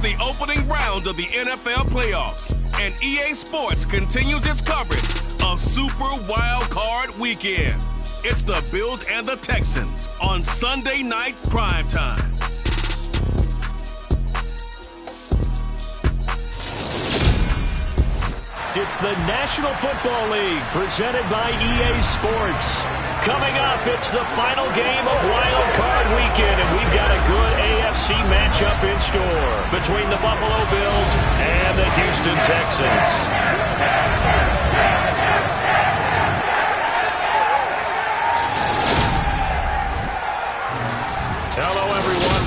It's the opening round of the NFL playoffs, and EA Sports continues its coverage of Super Wildcard Weekend. It's the Bills and the Texans on Sunday Night Primetime. It's the National Football League presented by EA Sports. Coming up, it's the final game of Wild Card Weekend, and we've got a good AFC matchup in store between the Buffalo Bills and the Houston Texans. Hello, everyone.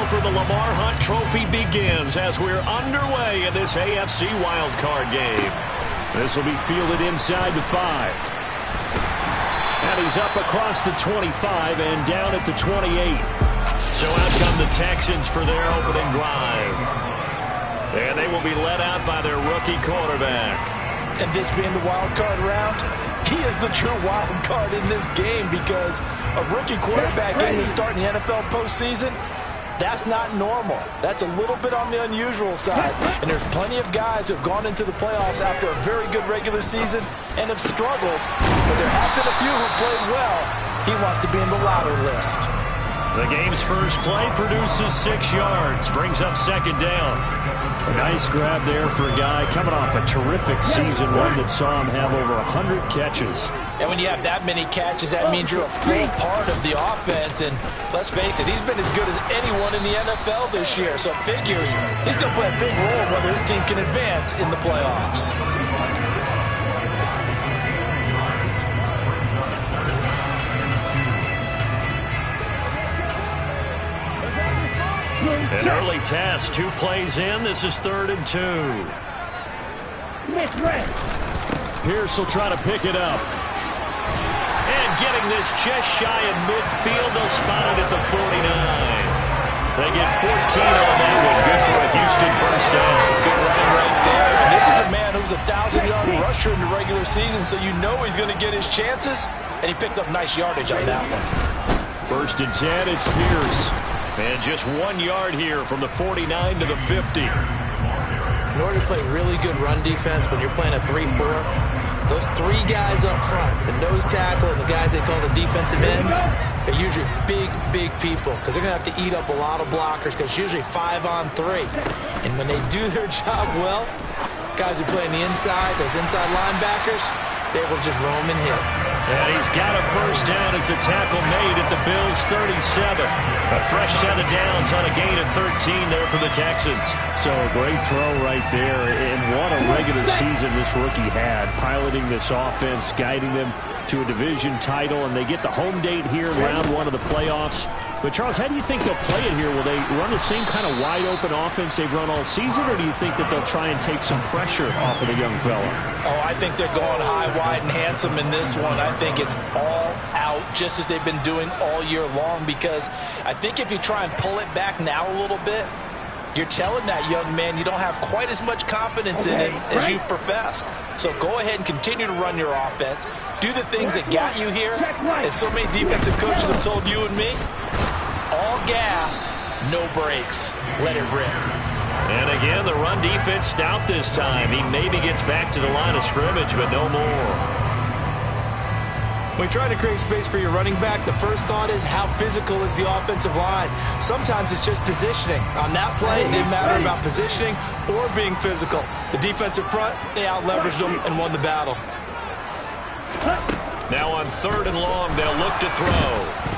For the Lamar Hunt Trophy begins as we're underway in this AFC wildcard game. This will be fielded inside the 5. And he's up across the 25 and down at the 28. So out come the Texans for their opening drive. And they will be led out by their rookie quarterback. And this being the wild card round, he is the true wild card in this game because a rookie quarterback getting to start in the NFL postseason, that's not normal. That's a little bit on the unusual side. And there's plenty of guys who have gone into the playoffs after a very good regular season and have struggled. But there have been a few who played well. He wants to be in the latter list. The game's first play produces 6 yards, brings up second down. A nice grab there for a guy coming off a terrific season, one that saw him have over 100 catches. And when you have that many catches, that means you're a full part of the offense. And let's face it, he's been as good as anyone in the NFL this year. So it figures he's going to play a big role whether his team can advance in the playoffs. An early test, 2 plays in. This is 3rd and 2. Pierce will try to pick it up. And getting this just shy of midfield, they'll spot it at the 49. They get 14 on that one. Good for a Houston first down. Good run right there. And this is a man who's a 1,000-yard rusher in the regular season, so you know he's going to get his chances, and he picks up nice yardage on that one. 1st and 10, it's Pierce. And just 1 yard here from the 49 to the 50. In order to play really good run defense when you're playing a 3-4, those 3 guys up front, the nose tackle and the guys they call the defensive ends, they're usually big people because they're going to have to eat up a lot of blockers because it's usually 5 on 3. And when they do their job well, guys who play on the inside, those inside linebackers, they will just roam and hit. And he's got a first down as the tackle made at the Bills' 37. A fresh set of downs on a gain of 13 there for the Texans. So a great throw right there. And what a regular season this rookie had, piloting this offense, guiding them to a division title, and they get the home date here in round 1 of the playoffs. But, Charles, how do you think they'll play it here? Will they run the same kind of wide-open offense they've run all season, or do you think that they'll try and take some pressure off of the young fella? Oh, I think they're going high, wide, and handsome in this one. I think it's all out, just as they've been doing all year long, because I think if you try and pull it back now a little bit, you're telling that young man you don't have quite as much confidence in him as you've professed. So go ahead and continue to run your offense. Do the things that got you here. As so many defensive coaches have told you and me, all gas, no brakes. Let it rip. And again, the run defense stout this time. He maybe gets back to the line of scrimmage, but no more. When you try to create space for your running back, the first thought is how physical is the offensive line. Sometimes it's just positioning. On that play, it didn't matter about positioning or being physical. The defensive front, they out-leveraged them and won the battle. Now on 3rd and long, they'll look to throw.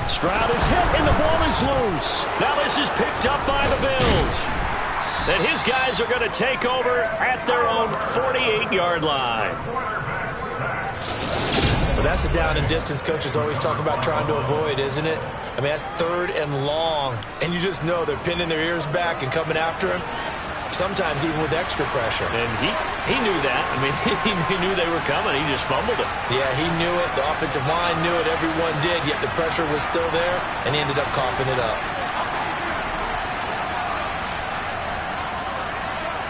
Stroud is hit, and the ball is loose. Now this is picked up by the Bills. And his guys are going to take over at their own 48-yard line. Well, that's a down and distance coaches always talk about trying to avoid, isn't it? I mean, that's 3rd and long. And you just know they're pinning their ears back and coming after him, sometimes even with extra pressure. And he knew that. I mean, he knew they were coming. He just fumbled it. Yeah, he knew it. The offensive line knew it. Everyone did, yet the pressure was still there, and he ended up coughing it up.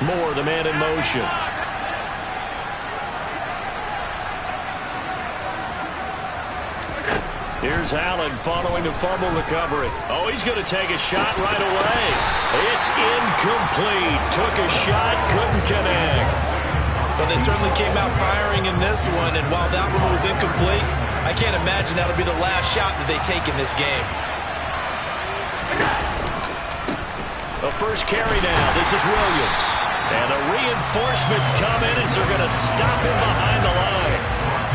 Moore, the man in motion. Here's Allen following the fumble recovery. Oh, he's going to take a shot right away. It's incomplete. Took a shot, couldn't connect. Well, they certainly came out firing in this one, and while that one was incomplete, I can't imagine that'll be the last shot that they take in this game. The first carry now. This is Williams. And the reinforcements come in as they're going to stop him behind the line.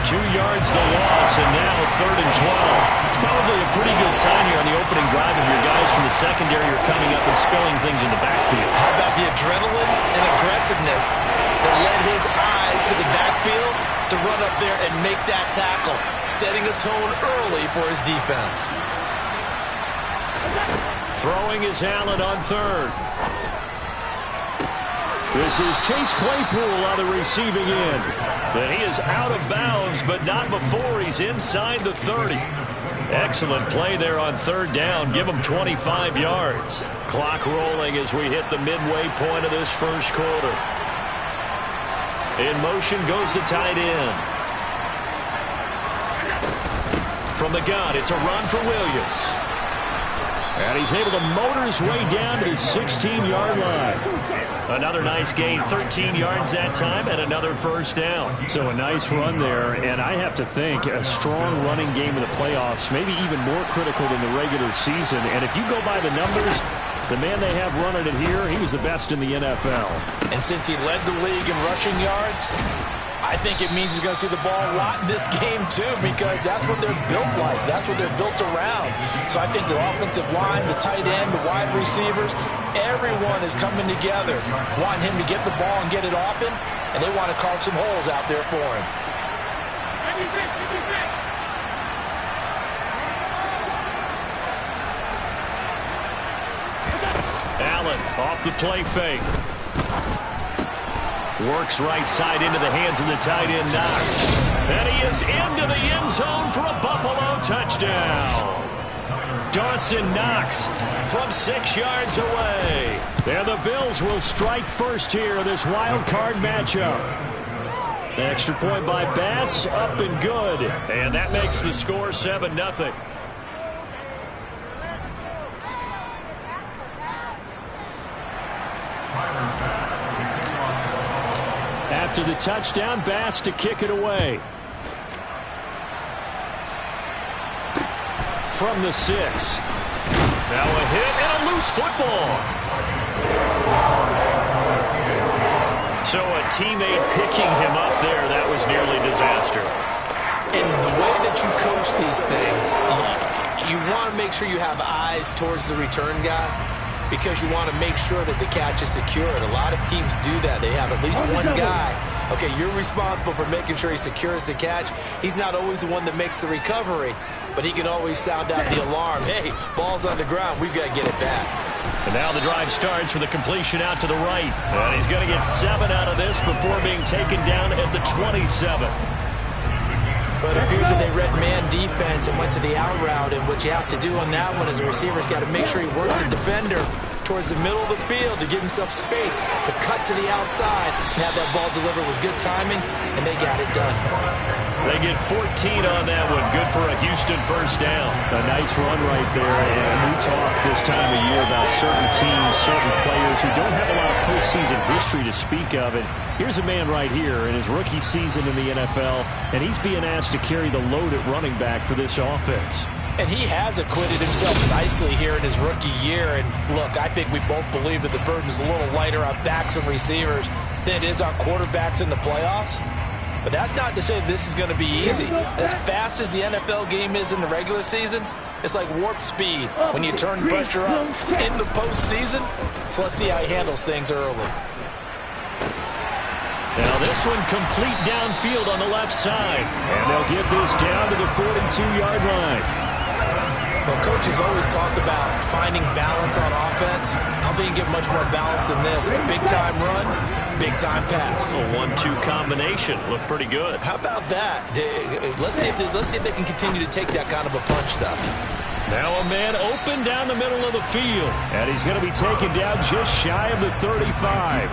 2 yards the loss, and now 3rd and 12. It's probably a pretty good sign here on the opening drive of your guys from the secondary are coming up and spilling things in the backfield. How about the adrenaline and aggressiveness that led his eyes to the backfield to run up there and make that tackle, setting a tone early for his defense. Throwing is Allen on 3rd. This is Chase Claypool on the receiving end. But he is out of bounds, but not before he's inside the 30. Excellent play there on 3rd down. Give him 25 yards. Clock rolling as we hit the midway point of this first quarter. In motion goes the tight end. From the gun, it's a run for Williams. And he's able to motor his way down to the 16-yard line. Another nice gain, 13 yards that time, and another first down. So a nice run there, and I have to think a strong running game in the playoffs, maybe even more critical than the regular season. And if you go by the numbers, the man they have running it here, he was the best in the NFL. And since he led the league in rushing yards, I think it means he's going to see the ball a lot in this game, too, because that's what they're built like. That's what they're built around. So I think the offensive line, the tight end, the wide receivers, everyone is coming together, wanting him to get the ball and get it often, and they want to carve some holes out there for him. Allen off the play fake. Works right side into the hands of the tight end Knox. And he is into the end zone for a Buffalo touchdown. Dawson Knox from 6 yards away. And the Bills will strike first here in this wild card matchup. Extra point by Bass, up and good. And that makes the score 7-0. After the touchdown, Bass to kick it away. From the 6. Now a hit and a loose football. So a teammate picking him up there, that was nearly disaster. And the way that you coach these things, you want to make sure you have eyes towards the return guy, because you want to make sure that the catch is secured. A lot of teams do that. They have at least one guy. Okay, you're responsible for making sure he secures the catch. He's not always the one that makes the recovery, but he can always sound out the alarm. Hey, ball's on the ground. We've got to get it back. And now the drive starts with a completion out to the right. And he's going to get 7 out of this before being taken down at the 27. But it appears that they read man defense and went to the out route, and what you have to do on that one is the receiver's got to make sure he works the defender towards the middle of the field to give himself space to cut to the outside and have that ball delivered with good timing, and they got it done. They get 14 on that one. Good for a Houston first down. A nice run right there, and we talk this time of year about certain teams, certain players who don't have a lot of postseason history to speak of, and here's a man right here in his rookie season in the NFL, and he's being asked to carry the load at running back for this offense. And he has acquitted himself nicely here in his rookie year. And look, I think we both believe that the burden is a little lighter on backs and receivers than it is on quarterbacks in the playoffs. But that's not to say this is going to be easy. As fast as the NFL game is in the regular season, it's like warp speed when you turn pressure up in the postseason. So let's see how he handles things early. Now this one complete downfield on the left side. And they'll get this down to the 42-yard line. Well, coaches always talk about finding balance on offense. I don't think you get much more balance than this. Big-time run, big-time pass. A 1-2 combination. Looked pretty good. How about that? Let's see if they can continue to take that kind of a punch, though. Now a man open down the middle of the field. And he's going to be taken down just shy of the 35.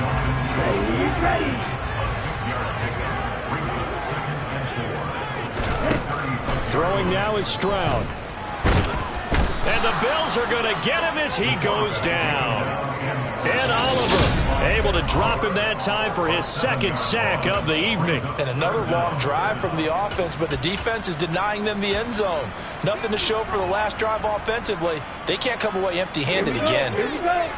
Throwing now is Stroud. And the Bills are going to get him as he goes down. And Oliver able to drop him that time for his second sack of the evening. And another long drive from the offense, but the defense is denying them the end zone. Nothing to show for the last drive offensively. They can't come away empty-handed again.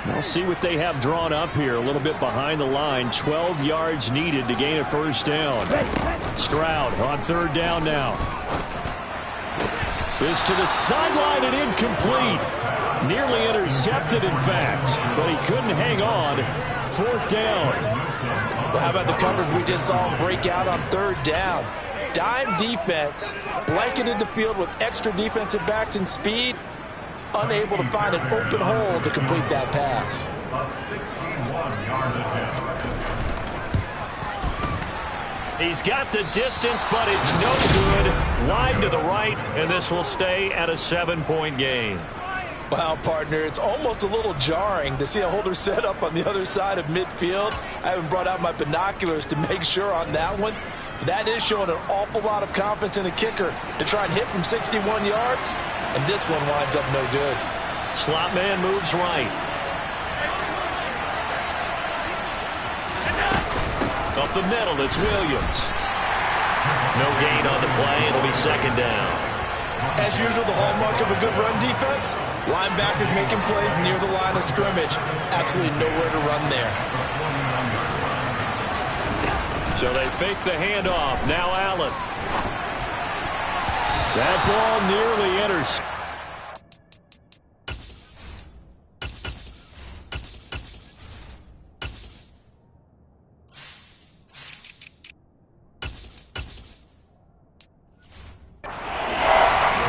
We'll see what they have drawn up here. A little bit behind the line. 12 yards needed to gain a first down. Stroud on third down now. This to the sideline and incomplete. Nearly intercepted, in fact, but he couldn't hang on. Fourth down. Well, how about the coverage we just saw him break out on third down? Dime defense, blanketed the field with extra defensive backs and speed, unable to find an open hole to complete that pass. He's got the distance, but it's no good. Wide to the right, and this will stay at a 7-point game. Wow, partner, it's almost a little jarring to see a holder set up on the other side of midfield. I haven't brought out my binoculars to make sure on that one. That is showing an awful lot of confidence in a kicker to try and hit from 61 yards, and this one winds up no good. Slot man moves right. Up the middle, it's Williams. No gain on the play. It'll be second down. As usual, the hallmark of a good run defense, linebackers making plays near the line of scrimmage. Absolutely nowhere to run there. So they fake the handoff. Now Allen. That ball nearly enters.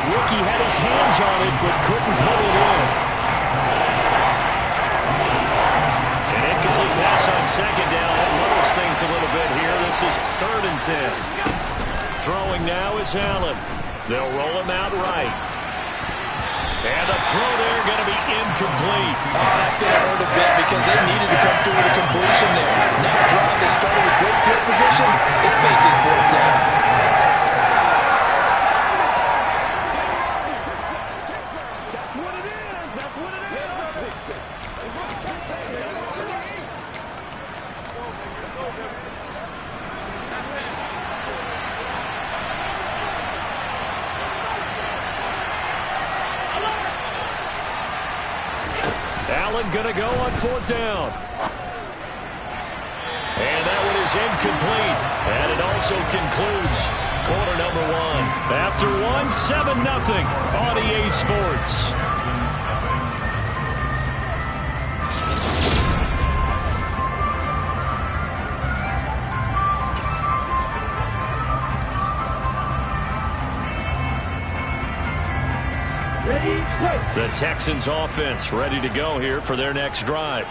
Ricky had his hands on it, but couldn't pull it in. An incomplete pass on second down. That levels things a little bit here. This is 3rd and 10. Throwing now is Allen. They'll roll him out right. And the throw there going to be incomplete. Oh, that's going to hurt a bit because they needed to come through with a completion there. Now drive that started with great field position is facing 4th down. Allen going to go on 4th down. And that one is incomplete. And it also concludes quarter number 1. After 7-0 on EA Sports. The Texans offense ready to go here for their next drive.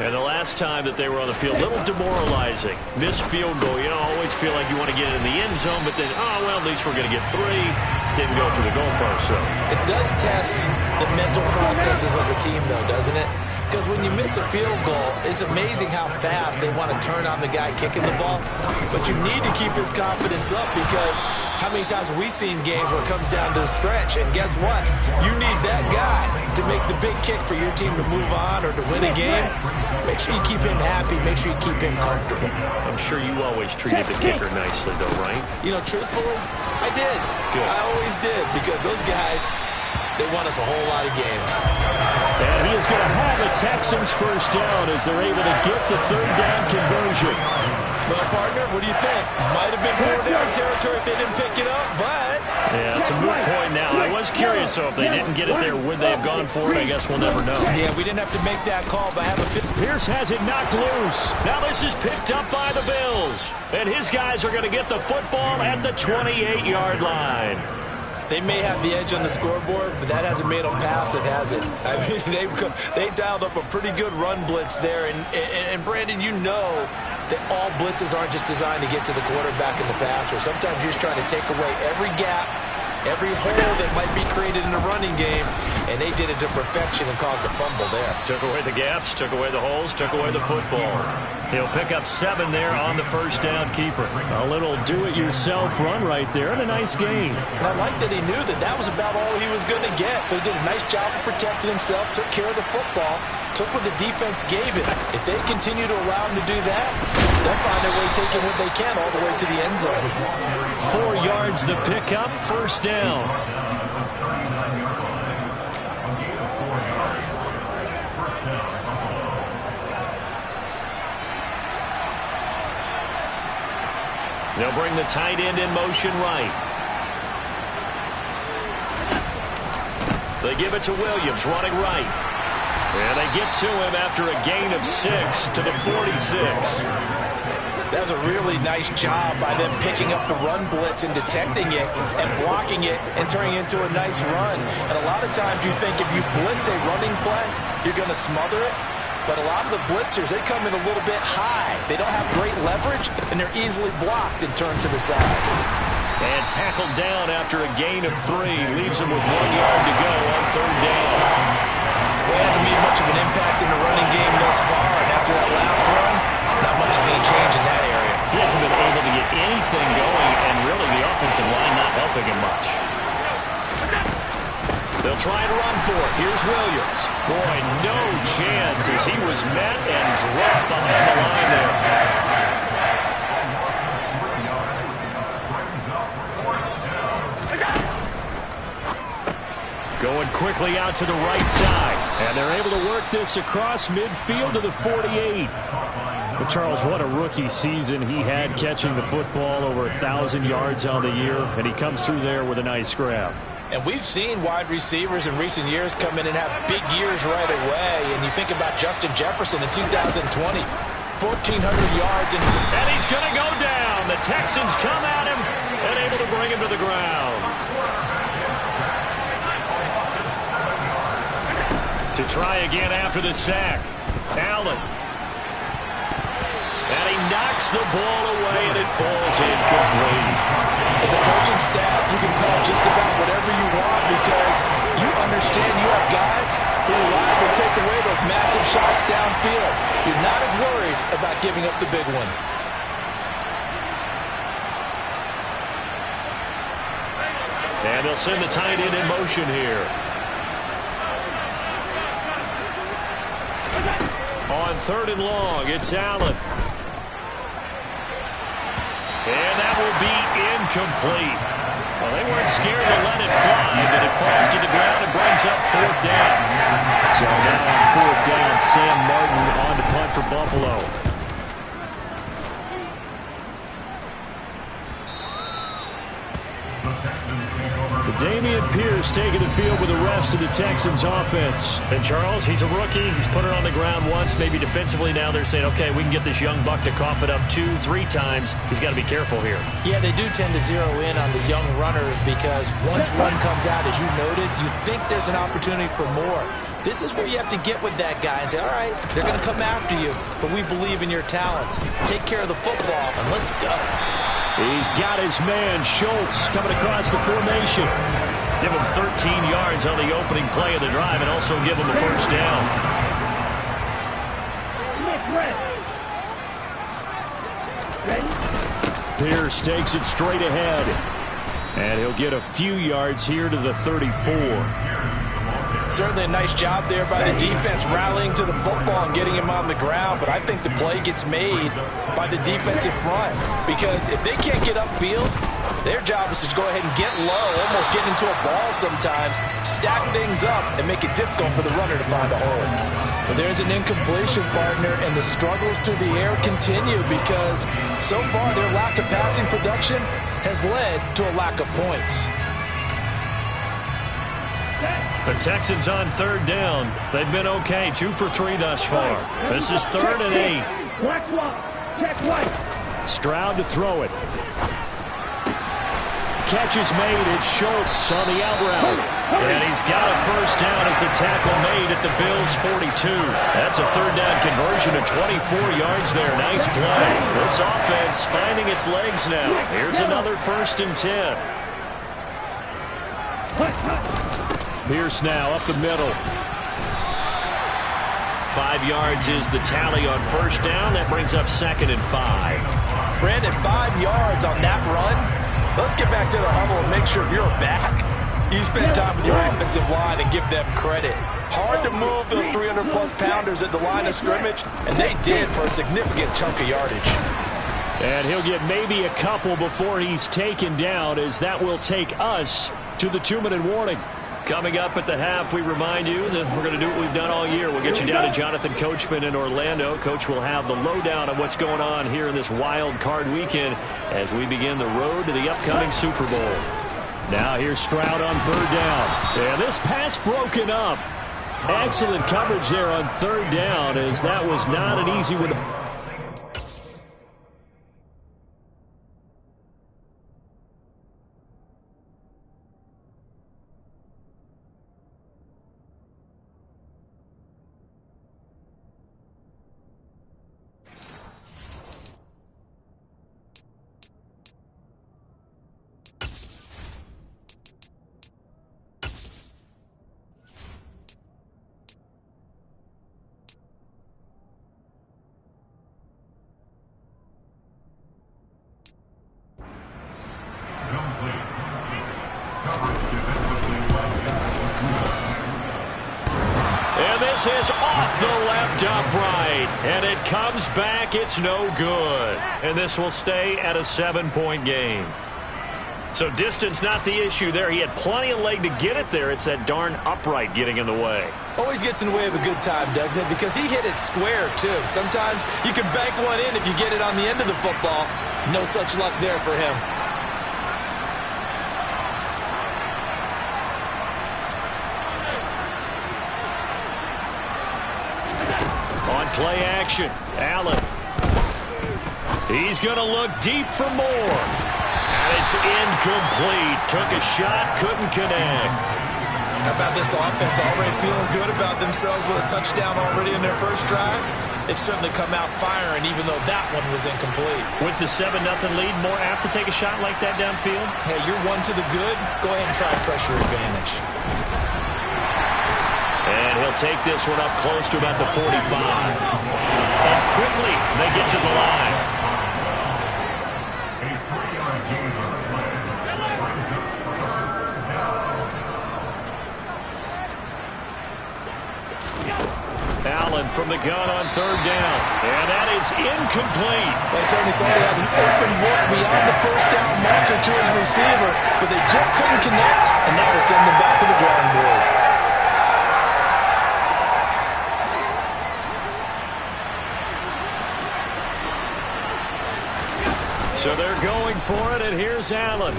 And the last time that they were on the field, a little demoralizing. Missed field goal. You know, always feel like you want to get in the end zone, but then, oh, well, at least we're going to get 3. Didn't go through the goalpost, so. It does test the mental processes of a team, though, doesn't it? Because when you miss a field goal, it's amazing how fast they want to turn on the guy kicking the ball. But you need to keep his confidence up because how many times have we seen games where it comes down to the stretch? And guess what? You need that guy to make the big kick for your team to move on or to win a game. Make sure you keep him happy. Make sure you keep him comfortable. I'm sure you always treated the kicker nicely, though, right? You know, truthfully, I did. Good. I always did because those guys, they won us a whole lot of games. And he is going to have a Texans first down as they're able to get the 3rd down conversion. Well, partner, what do you think? Might have been 4th down territory if they didn't pick it up, but... Yeah, it's a moot point now. I was curious, so if they didn't get it there, would they have gone for it? I guess we'll never know. Yeah, we didn't have to make that call, but Pierce has it knocked loose. Now this is picked up by the Bills. And his guys are going to get the football at the 28-yard line. They may have the edge on the scoreboard, but that hasn't made them passive, has it? I mean, they dialed up a pretty good run blitz there. And Brandon, you know that all blitzes aren't just designed to get to the quarterback and the passer. Sometimes you're just trying to take away every gap every hole that might be created in the running game, and they did it to perfection and caused a fumble there. Took away the gaps, took away the holes, took away the football. He'll pick up 7 there on the first down keeper. A little do-it-yourself run right there, and a nice gain. And I like that he knew that that was about all he was going to get, so he did a nice job of protecting himself, took care of the football, took what the defense gave him. If they continue to allow him to do that, they'll find their way taking what they can all the way to the end zone. 4 yards the pickup, first down. They'll bring the tight end in motion right. They give it to Williams, running right. And they get to him after a gain of 6 to the 46. That was a really nice job by them picking up the run blitz and detecting it and blocking it and turning it into a nice run. And a lot of times you think if you blitz a running play, you're going to smother it. But a lot of the blitzers, they come in a little bit high. They don't have great leverage, and they're easily blocked and turned to the side. And tackled down after a gain of 3. Leaves him with 1 yard to go on third down. Well, it hasn't made much of an impact in the running game thus far. And after that last run, not much is going to change in that area. He hasn't been able to get anything going, and really the offensive line not helping him much. They'll try and run for it. Here's Williams. Boy, no chance as he was met and dropped behind the line there. Going quickly out to the right side. And they're able to work this across midfield to the 48. But Charles, what a rookie season he had catching the football, over 1,000 yards on the year, and he comes through there with a nice grab. And we've seen wide receivers in recent years come in and have big years right away. And you think about Justin Jefferson in 2020, 1,400 yards. And he's going to go down. The Texans come at him and able to bring him to the ground. To try again after the sack. Allen. And he knocks the ball away, and it falls incomplete. As a coaching staff, you can call just about whatever you want because you understand you have guys who are liable to take away those massive shots downfield. You're not as worried about giving up the big one. And they'll send the tight end in motion here. On 3rd and long, it's Allen. And that will be incomplete. Well, they weren't scared to let it fly, but it falls to the ground and brings up 4th down. So now on 4th down, Sam Martin on to punt for Buffalo. Dameon Pierce taking the field with the rest of the Texans offense. And Charles, he's a rookie. He's put it on the ground once, maybe defensively. Now they're saying, okay, we can get this young buck to cough it up 2-3 times. He's got to be careful here. Yeah, they do tend to zero in on the young runners because once one comes out, as you noted, you think there's an opportunity for more. This is where you have to get with that guy and say, all right, they're going to come after you, but we believe in your talents. Take care of the football, and let's go. He's got his man, Schultz, coming across the formation. Give him 13 yards on the opening play of the drive and also give him a first down. Pierce takes it straight ahead. And he'll get a few yards here to the 34. Certainly a nice job there by the defense rallying to the football and getting him on the ground, but I think the play gets made by the defensive front because if they can't get upfield, their job is to go ahead and get low, almost get into a ball sometimes, stack things up, and make it difficult for the runner to find a hole. But there's an incompletion, partner, and the struggles through the air continue because so far their lack of passing production has led to a lack of points. The Texans on 3rd down. They've been okay, 2 for 3 thus far. This is 3rd and 8. Stroud to throw it. Catch is made. It's Schultz on the out route. And he's got a first down as a tackle made at the Bills' 42. That's a 3rd down conversion of 24 yards there. Nice play. This offense finding its legs now. Here's another 1st and 10. Pierce now up the middle. 5 yards is the tally on first down. That brings up 2nd and 5. Brandon, 5 yards on that run. Let's get back to the huddle and make sure you're back. You spend time with your offensive line and give them credit. Hard to move those 300-plus pounders at the line of scrimmage, and they did for a significant chunk of yardage. And he'll get maybe a couple before he's taken down, as that will take us to the 2-minute warning. Coming up at the half, we remind you that we're going to do what we've done all year. We'll get you down to Jonathan Coachman in Orlando. Coach will have the lowdown on what's going on here in this wild card weekend as we begin the road to the upcoming Super Bowl. Now here's Stroud on 3rd down. And this pass broken up. Excellent coverage there on 3rd down, as that was not an easy one. And this is off the left upright. And it comes back. It's no good. And this will stay at a 7-point game. So distance not the issue there. He had plenty of leg to get it there. It's that darn upright getting in the way. Always gets in the way of a good time, doesn't it? Because he hit it square, too. Sometimes you can bank one in if you get it on the end of the football. No such luck there for him. On play action, Allen. He's going to look deep for more. And it's incomplete. Took a shot, couldn't connect. How about this offense already feeling good about themselves with a touchdown already in their first drive? They've certainly come out firing, even though that one was incomplete. With the 7-0 lead, more apt to take a shot like that downfield? Hey, you're one to the good. Go ahead and try a pressure advantage. And he'll take this one up close to about the 45. And quickly, they get to the line. Allen from the gun on 3rd down. And that is incomplete. They certainly thought he had an open look beyond the first down marker to his receiver, but they just couldn't connect, and that will send them back to the drawing board. So they're going for it, and here's Allen.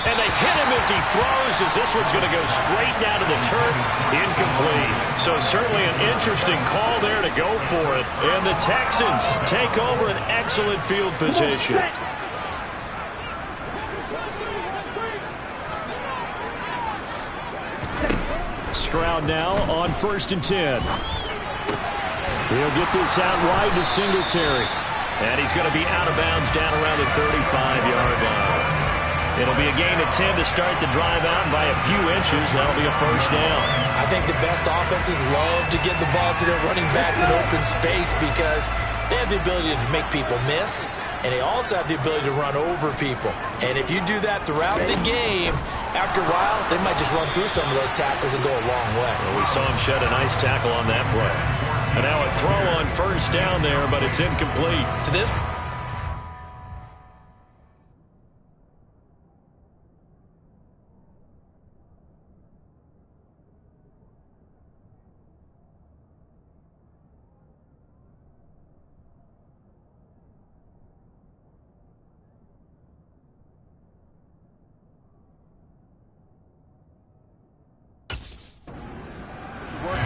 And they hit him as he throws, as this one's going to go straight down to the turf. Incomplete. So certainly an interesting call there to go for it. And the Texans take over an excellent field position. Stroud now on 1st and 10. He'll get this out wide to Singletary. And he's going to be out of bounds down around the 35-yard line. It'll be a gain of 10 to start the drive out, and by a few inches, that'll be a first down. I think the best offenses love to get the ball to their running backs in open space because they have the ability to make people miss, and they also have the ability to run over people. And if you do that throughout the game, after a while, they might just run through some of those tackles and go a long way. Well, we saw him shed a nice tackle on that play. And now a throw on 1st down there, but it's incomplete. To this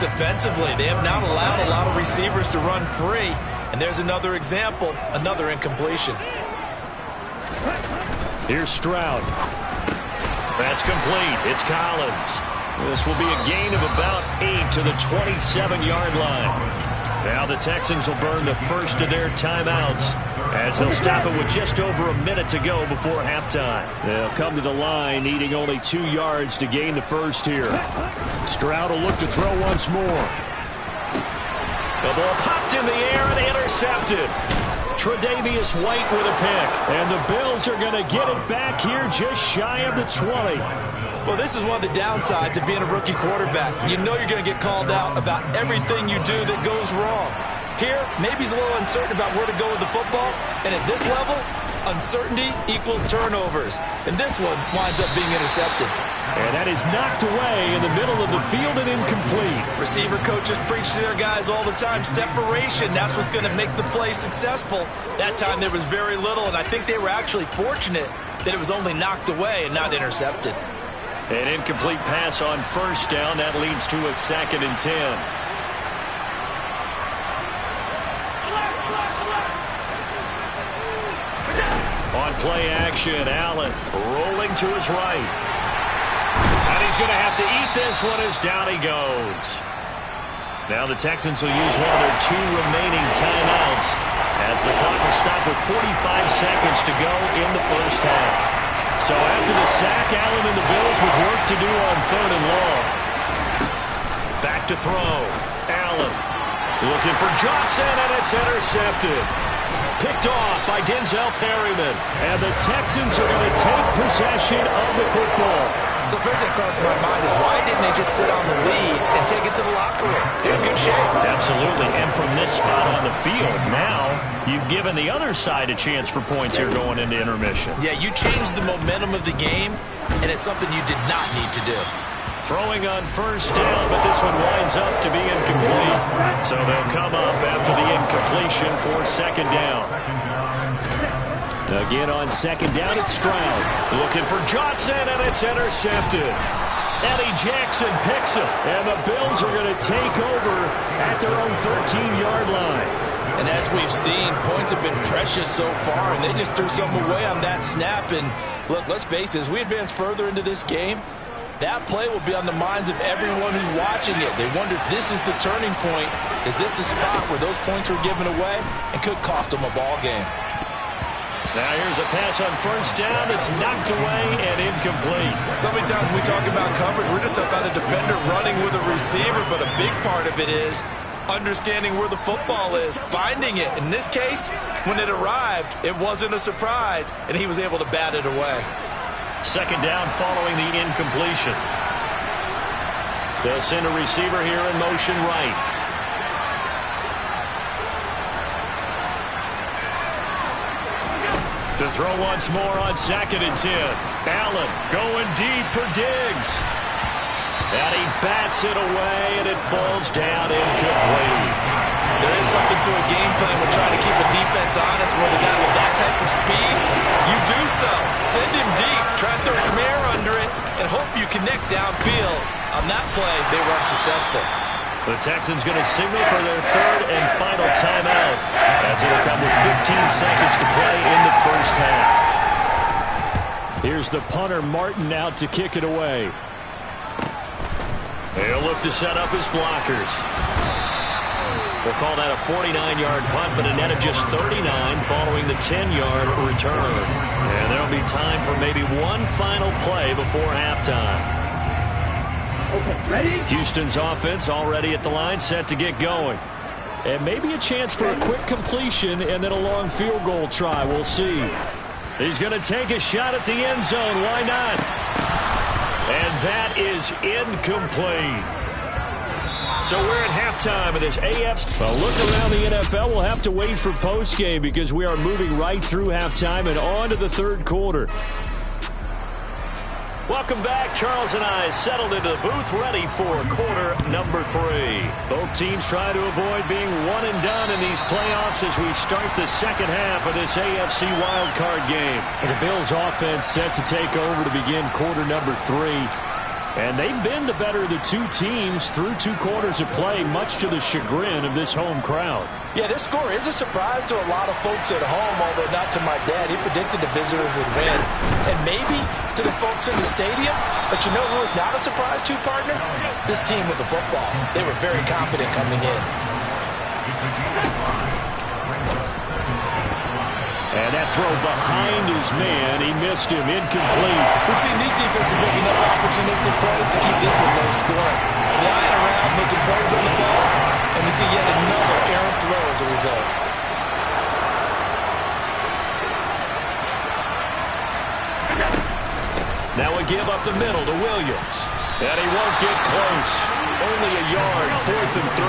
defensively, they have not allowed a lot of receivers to run free. And there's another example, another incompletion. Here's Stroud. That's complete. It's Collins. This will be a gain of about 8 to the 27-yard line. Now the Texans will burn the first of their timeouts. As they'll stop it with just over a minute to go before halftime. They'll come to the line, needing only 2 yards to gain the first here. Stroud will look to throw once more. The ball popped in the air and intercepted. Tre'Davious White with a pick. And the Bills are going to get it back here just shy of the 20. Well, this is one of the downsides of being a rookie quarterback. You know you're going to get called out about everything you do that goes wrong. Here, maybe he's a little uncertain about where to go with the football. And at this level, uncertainty equals turnovers. And this one winds up being intercepted. And that is knocked away in the middle of the field and incomplete. Receiver coaches preach to their guys all the time. Separation, that's what's going to make the play successful. That time there was very little, and I think they were actually fortunate that it was only knocked away and not intercepted. An incomplete pass on first down. That leads to a 2nd and 10. On play action, Allen rolling to his right. And he's going to have to eat this one as down he goes. Now the Texans will use one of their 2 remaining timeouts as the clock will stop with 45 seconds to go in the first half. So after the sack, Allen and the Bills with work to do on 3rd and long. Back to throw. Allen looking for Johnson, and it's intercepted. Picked off by Denzel Perryman. And the Texans are going to take possession of the football. So the first thing across my mind is, why didn't they just sit on the lead and take it to the locker room? They're in good shape. Absolutely. And from this spot on the field, now you've given the other side a chance for points here going into intermission. Yeah, you changed the momentum of the game, and it's something you did not need to do. Throwing on first down, but this one winds up to be incomplete. So they'll come up after the incompletion for 2nd down. Again on 2nd down, it's Stroud. Looking for Johnson, and it's intercepted. Eddie Jackson picks it. And the Bills are going to take over at their own 13-yard line. And as we've seen, points have been precious so far, and they just threw some away on that snap. And look, let's face it, as we advance further into this game, that play will be on the minds of everyone who's watching it. They wonder if this is the turning point. Is this a spot where those points were given away and could cost them a ball game? Now here's a pass on first down. It's knocked away and incomplete. So many times when we talk about coverage, we're just about a defender running with a receiver, but a big part of it is understanding where the football is, finding it. In this case, when it arrived, it wasn't a surprise, and he was able to bat it away. 2nd down following the incompletion. They'll send a receiver here in motion right. To throw once more on 2nd and 10. Allen going deep for Diggs. And he bats it away, and it falls down incomplete. There is something to a game plan with trying to keep a defense honest where the guy with that type of speed, you do so. Send him deep, try to throw some air under it, and hope you connect downfield. On that play, they were unsuccessful. The Texans going to signal for their 3rd and final timeout as it will come with 15 seconds to play in the first half. Here's the punter Martin out to kick it away. He'll look to set up his blockers. We'll call that a 49-yard punt, but a net of just 39 following the 10-yard return. And there'll be time for maybe one final play before halftime. Okay, ready? Houston's offense already at the line, set to get going. And maybe a chance for a quick completion and then a long field goal try. We'll see. He's going to take a shot at the end zone. Why not? And that is incomplete. So we're at halftime of this AFC. A look around the NFL. We'll have to wait for postgame because we are moving right through halftime and on to the 3rd quarter. Welcome back. Charles and I settled into the booth ready for quarter number 3. Both teams try to avoid being one and done in these playoffs as we start the 2nd half of this AFC wildcard game. And the Bills offense set to take over to begin quarter number 3. And they've been the better of the 2 teams through 2 quarters of play, much to the chagrin of this home crowd. Yeah, this score is a surprise to a lot of folks at home, although not to my dad. He predicted the visitors would win. And maybe to the folks in the stadium. But you know who is not a surprise to, partner? This team with the football. They were very confident coming in. And that throw behind his man. He missed him. Incomplete. We've seen these defenses making enough opportunistic plays to keep this one low scoring. Flying around, making plays on the ball. And we see yet another errant throw as a result. Now we give up the middle to Williams. And he won't get close. Only a yard, 4th and 3.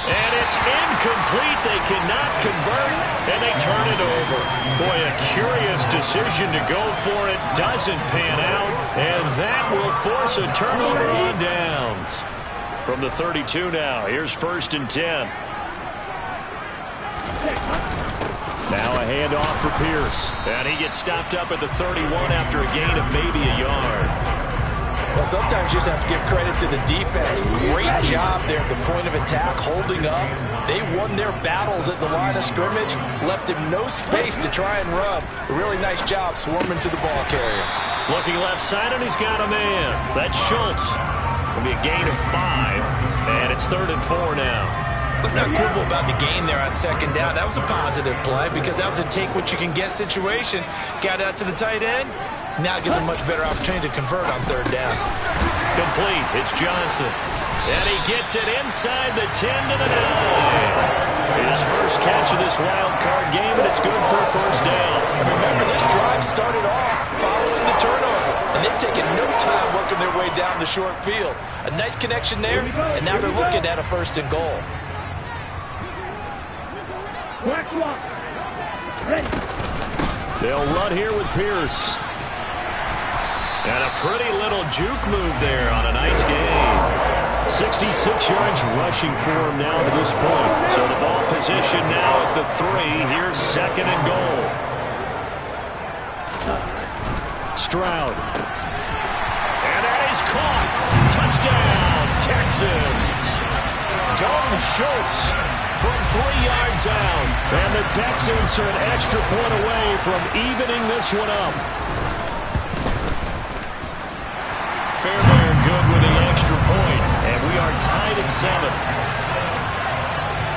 And it's incomplete. They cannot convert, and they turn it over. Boy, a curious decision to go for it. Doesn't pan out, and that will force a turnover on downs. From the 32 now, here's 1st and 10. Now a handoff for Pierce. And he gets stopped up at the 31 after a gain of maybe a yard. Well, sometimes you just have to give credit to the defense. Great job there at the point of attack, holding up. They won their battles at the line of scrimmage, left him no space to try and run. A really nice job swarming to the ball carrier. Looking left side, and he's got a man. That's Schultz. Will be a gain of 5, and it's 3rd and 4 now. Let's not quibble about the gain there on 2nd down. That was a positive play because that was a take-what-you-can-get situation. Got out to the tight end. Now gives a much better opportunity to convert on 3rd down. Complete. It's Johnson. And he gets it inside the 10 to the 9. His first catch of this wild card game, and it's good for a 1st down. And remember, this drive started off following the turnover. And they've taken no time working their way down the short field. A nice connection there, and now they're looking at a 1st and goal. They'll run here with Pierce. And a pretty little juke move there on a nice game. 66 yards rushing for him now to this point. So the ball position now at the 3. Here's 2nd and goal. Stroud. And that is caught. Touchdown, Texans. Dalton Schultz from 3 yards out. And the Texans are an extra point away from evening this one up. Fairbairn good with the extra point. And we are tied at 7.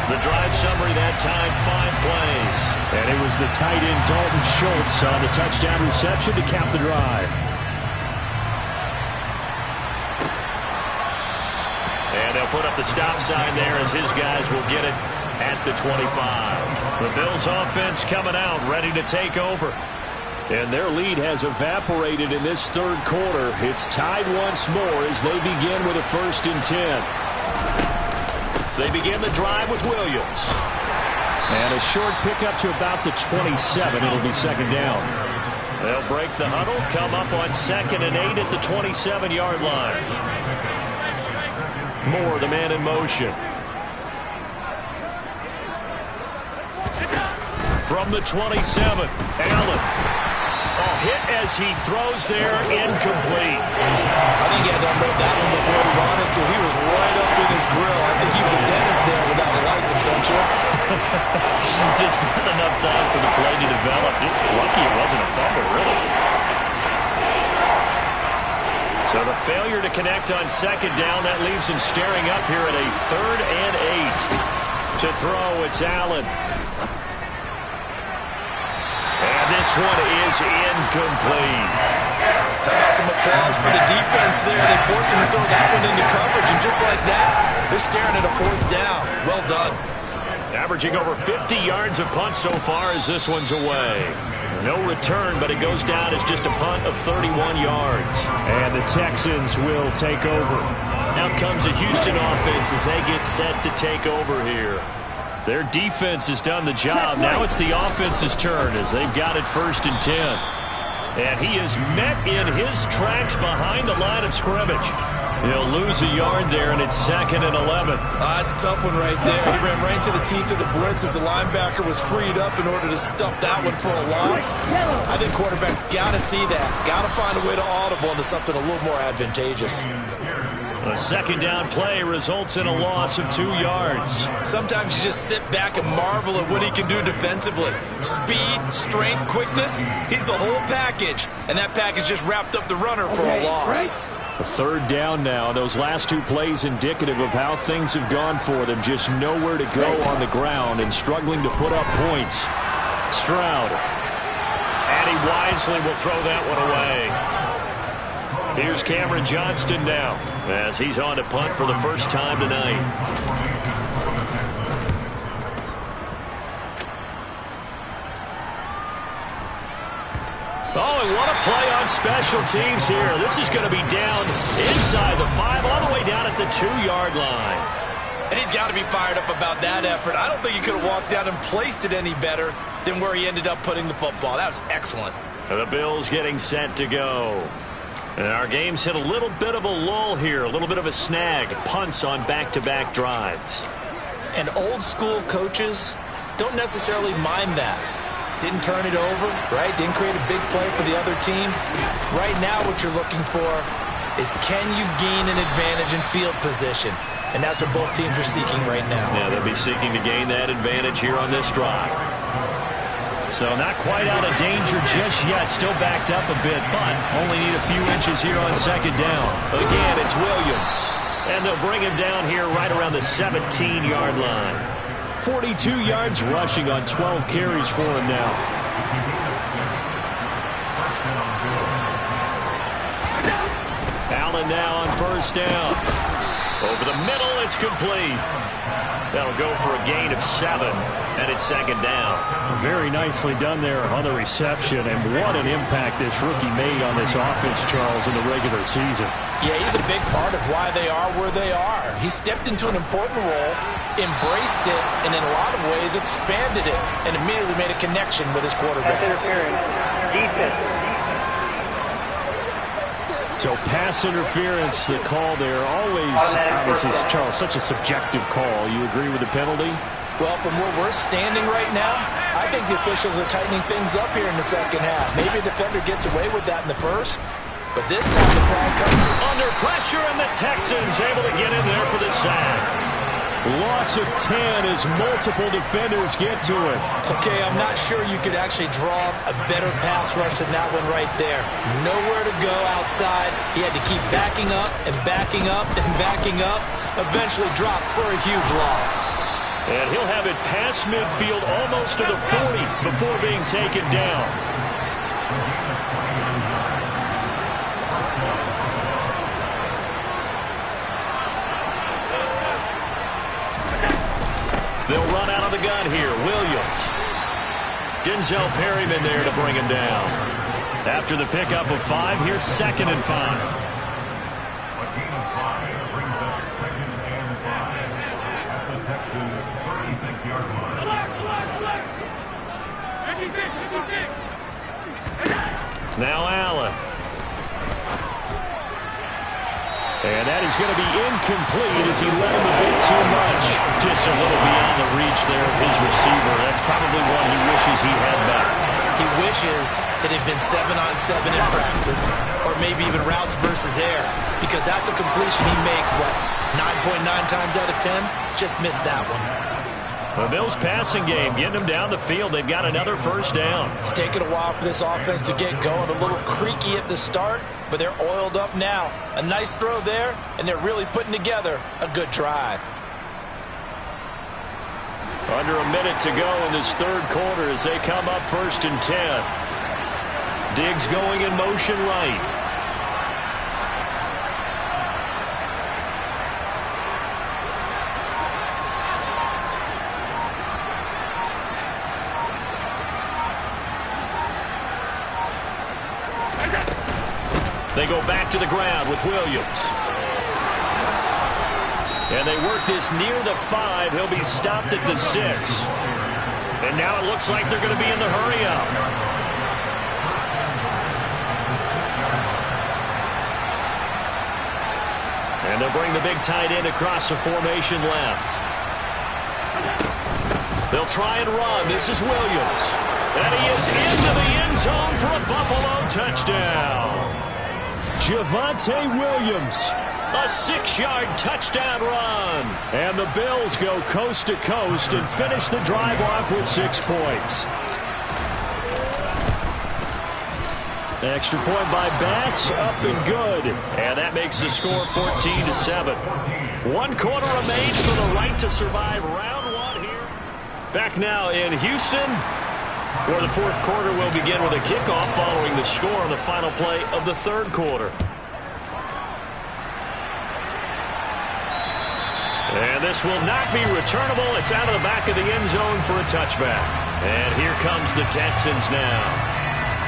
The drive summary that time, 5 plays. And it was the tight end Dalton Schultz on the touchdown reception to cap the drive. And they'll put up the stop sign there as his guys will get it at the 25. The Bills offense coming out, ready to take over. And their lead has evaporated in this 3rd quarter. It's tied once more as they begin with a 1st and 10. They begin the drive with Williams. And a short pickup to about the 27. It'll be 2nd down. They'll break the huddle, come up on 2nd and 8 at the 27-yard line. Moore, the man in motion. From the 27, Allen. Hit as he throws there, incomplete. I think he had to unload that one before he wanted to. He was right up in his grill. I think he was a dentist there without a license, don't you? Just not enough time for the play to develop. Just lucky it wasn't a fumble, really. So the failure to connect on 2nd down, that leaves him staring up here at a 3rd and 8. To throw, it's Allen. This one is incomplete. How about some applause for the defense there? They forced him to throw that one into coverage, and just like that, they're staring at a 4th down. Well done. Averaging over 50 yards a punt so far as this one's away. No return, but it goes down as just a punt of 31 yards. And the Texans will take over. Now comes a Houston offense as they get set to take over here. Their defense has done the job. Now it's the offense's turn as they've got it 1st and 10. And he is met in his tracks behind the line of scrimmage. He'll lose a yard there, and it's 2nd and 11. That's a tough one right there. He ran right into the teeth of the blitz as the linebacker was freed up in order to stop that one for a loss. I think quarterbacks got to see that. Got to find a way to audible into something a little more advantageous. A 2nd down play results in a loss of 2 yards. Sometimes you just sit back and marvel at what he can do defensively. Speed, strength, quickness, he's the whole package. And that package just wrapped up the runner for a loss. A third down now. Those last two plays indicative of how things have gone for them. Just nowhere to go on the ground and struggling to put up points. Stroud. And he wisely will throw that one away. Here's Cameron Johnston now as he's on to punt for the first time tonight. Oh, and what a play on special teams here. This is going to be down inside the 5, all the way down at the 2-yard line. And he's got to be fired up about that effort. I don't think he could have walked down and placed it any better than where he ended up putting the football. That was excellent. And the Bills getting set to go. And our game's hit a little bit of a lull here, a little bit of a snag. Punts on back-to-back drives. And old school coaches don't necessarily mind that. Didn't turn it over, right? Didn't create a big play for the other team. Right now what you're looking for is, can you gain an advantage in field position? And that's what both teams are seeking right now. Yeah, they'll be seeking to gain that advantage here on this drive. So not quite out of danger just yet. Still backed up a bit, but only need a few inches here on second down. Again, it's Williams. And they'll bring him down here right around the 17-yard line. 42 yards rushing on 12 carries for him now. Allen now on first down. Over the middle, it's complete. That'll go for a gain of 7, and it's second down. Very nicely done there on the reception, and what an impact this rookie made on this offense, Charles, in the regular season. Yeah, he's a big part of why they are where they are. He stepped into an important role, embraced it, and in a lot of ways expanded it, and immediately made a connection with his quarterback. Pass interference. Defense. So pass interference, the call there. Always, obviously, Charles, such a subjective call. You agree with the penalty? Well, from where we're standing right now, I think the officials are tightening things up here in the second half. Maybe a defender gets away with that in the first, but this time the flag comes under pressure, and the Texans able to get in there for the sack. Loss of 10 as multiple defenders get to it. Okay, I'm not sure you could actually draw a better pass rush than that one right there. Nowhere to go outside. He had to keep backing up and backing up and backing up. Eventually dropped for a huge loss. And he'll have it past midfield almost to the 40 before being taken down. They'll run out of the gun here. Williams. Denzel Perryman there to bring him down. After the pickup of 5, here's 2nd and 5. A gain of 5 brings up 2nd and 5 at the Texans' 36-yard line. Now Allen. And that is going to be incomplete as he let him a bit too much. Just a little beyond the reach there of his receiver. That's probably one he wishes he had back. He wishes it had been 7-on-7 in practice, or maybe even routes versus air, because that's a completion he makes, what, 9.9 times out of 10? Just missed that one. The Bills passing game, getting them down the field. They've got another first down. It's taken a while for this offense to get going. A little creaky at the start, but they're oiled up now. A nice throw there, and they're really putting together a good drive. Under a minute to go in this third quarter as they come up 1st and 10. Diggs going in motion right. They go back to the ground with Williams. And they work this near the 5. He'll be stopped at the 6. And now it looks like they're going to be in the hurry-up. And they'll bring the big tight end across the formation left. They'll try and run. This is Williams. And he is into the end zone for a Buffalo touchdown. Javonte Williams, a 6-yard touchdown run. And the Bills go coast to coast and finish the drive off with 6 points. Extra point by Bass, up and good. And that makes the score 14-7. 1 quarter remains for the right to survive round 1 here. Back now in Houston, where the 4th quarter will begin with a kickoff following the score on the final play of the 3rd quarter. And this will not be returnable. It's out of the back of the end zone for a touchback. And here comes the Texans now.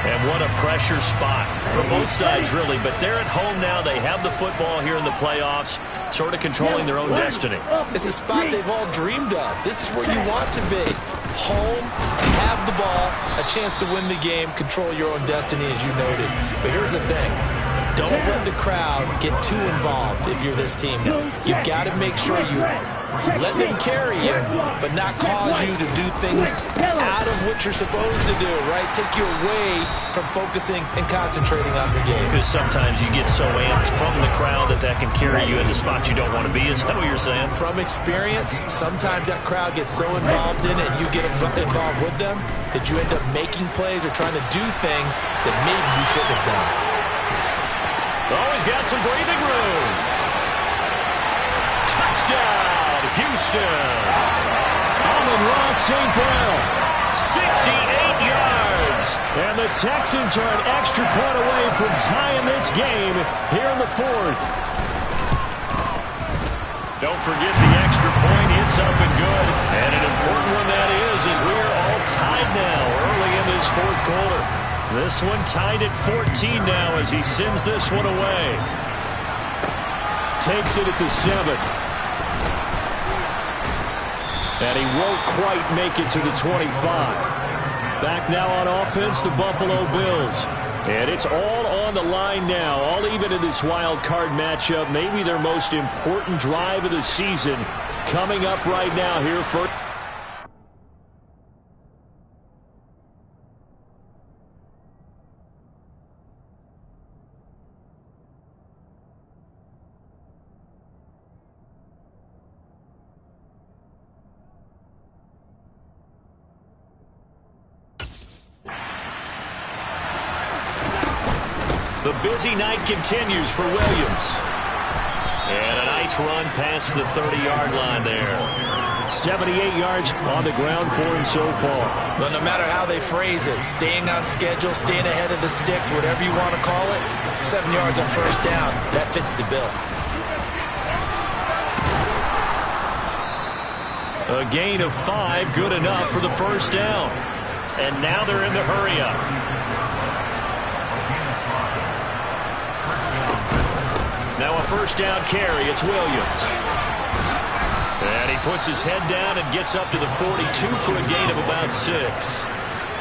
And what a pressure spot for both sides, really. But they're at home now. They have the football here in the playoffs, sort of controlling their own destiny. It's a spot they've all dreamed of. This is where you want to be. Home, have the ball, a chance to win the game, control your own destiny, as you noted. But here's the thing. Don't let the crowd get too involved if you're this team. You've got to make sure you let them carry you, but not cause you to do things out of what you're supposed to do, right? Take you away from focusing and concentrating on the game. Because sometimes you get so amped from the crowd that can carry you in the spot you don't want to be. Is that what you're saying? From experience, sometimes that crowd gets so involved in it and you get involved with them that you end up making plays or trying to do things that maybe you shouldn't have done. Always got some breathing room. Touchdown, Houston. Amon-Ra St. Brown, 68 yards. And the Texans are an extra point away from tying this game here in the 4th. Don't forget the extra point. It's up and good. And an important one that is as we are all tied now early in this 4th quarter. This one tied at 14 now as he sends this one away. Takes it at the 7. And he won't quite make it to the 25. Back now on offense, the Buffalo Bills. And it's all on the line now, all even in this wild card matchup. Maybe their most important drive of the season coming up right now here for... The busy night continues for Williams. And a nice run past the 30-yard line there. 78 yards on the ground for him so far. But no matter how they phrase it, staying on schedule, staying ahead of the sticks, whatever you want to call it, 7 yards on first down, that fits the bill. A gain of 5, good enough for the first down. And now they're in the hurry-up. Now a first down carry. It's Williams. And he puts his head down and gets up to the 42 for a gain of about 6.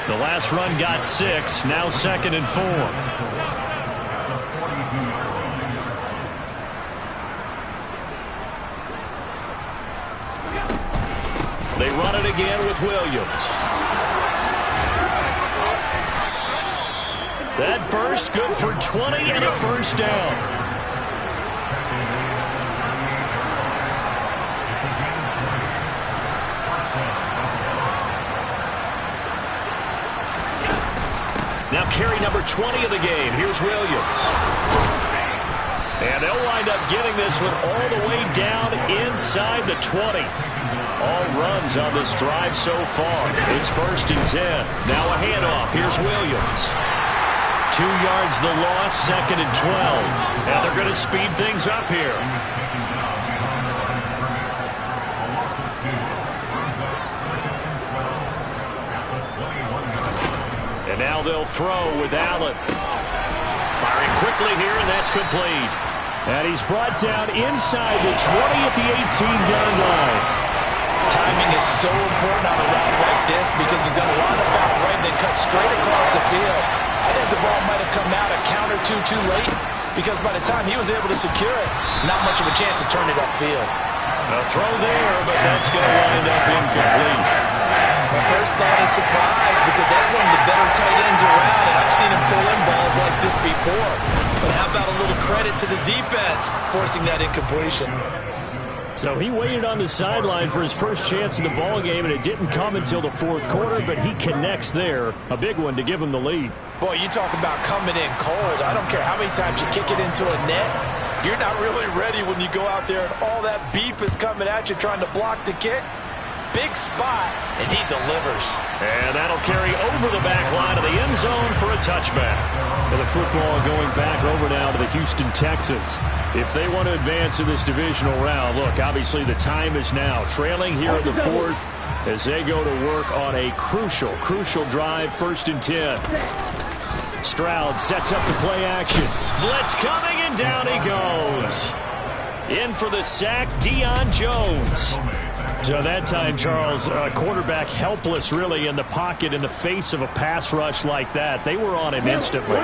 The last run got 6. Now 2nd and 4. They run it again with Williams. That burst good for 20 and a first down. Now carry number 20 of the game. Here's Williams. And they'll wind up getting this one all the way down inside the 20. All runs on this drive so far. It's 1st and 10. Now a handoff. Here's Williams. 2 yards the loss, 2nd and 12. Now they're going to speed things up here. And now they'll throw with Allen. Firing quickly here, and that's complete. And he's brought down inside the 20 at the 18-yard line. Timing is so important on a route like this because he's going to line up out right and then cut straight across the field. I think the ball might have come out a count or two too late because by the time he was able to secure it, not much of a chance to turn it upfield. A throw there, but that's going to wind up incomplete. My first thought is surprise because that's one of the better tight ends around, and I've seen him pull in balls like this before. But how about a little credit to the defense forcing that incompletion? So he waited on the sideline for his first chance in the ball game, and it didn't come until the fourth quarter, but he connects there. A big one to give him the lead. Boy, you talk about coming in cold. I don't care how many times you kick it into a net. You're not really ready when you go out there and all that beef is coming at you trying to block the kick. Big spot, and he delivers. And that'll carry over the back line of the end zone for a touchback. With the football going back over now to the Houston Texans. If they want to advance in this divisional round, look, obviously the time is now. Trailing here in the fourth as they go to work on a crucial drive, 1st and 10. Stroud sets up the play action. Blitz coming, and down he goes. In for the sack, Deion Jones. So that time, Charles, quarterback helpless really in the pocket in the face of a pass rush like that. They were on him instantly.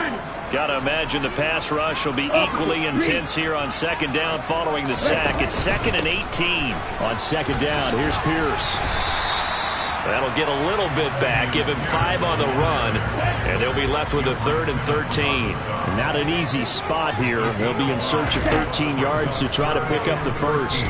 Got to imagine the pass rush will be equally intense here on 2nd down following the sack. It's 2nd and 18. On 2nd down, here's Pierce. That'll get a little bit back, give him 5 on the run, and they'll be left with a 3rd and 13. Not an easy spot here. They'll be in search of 13 yards to try to pick up the first.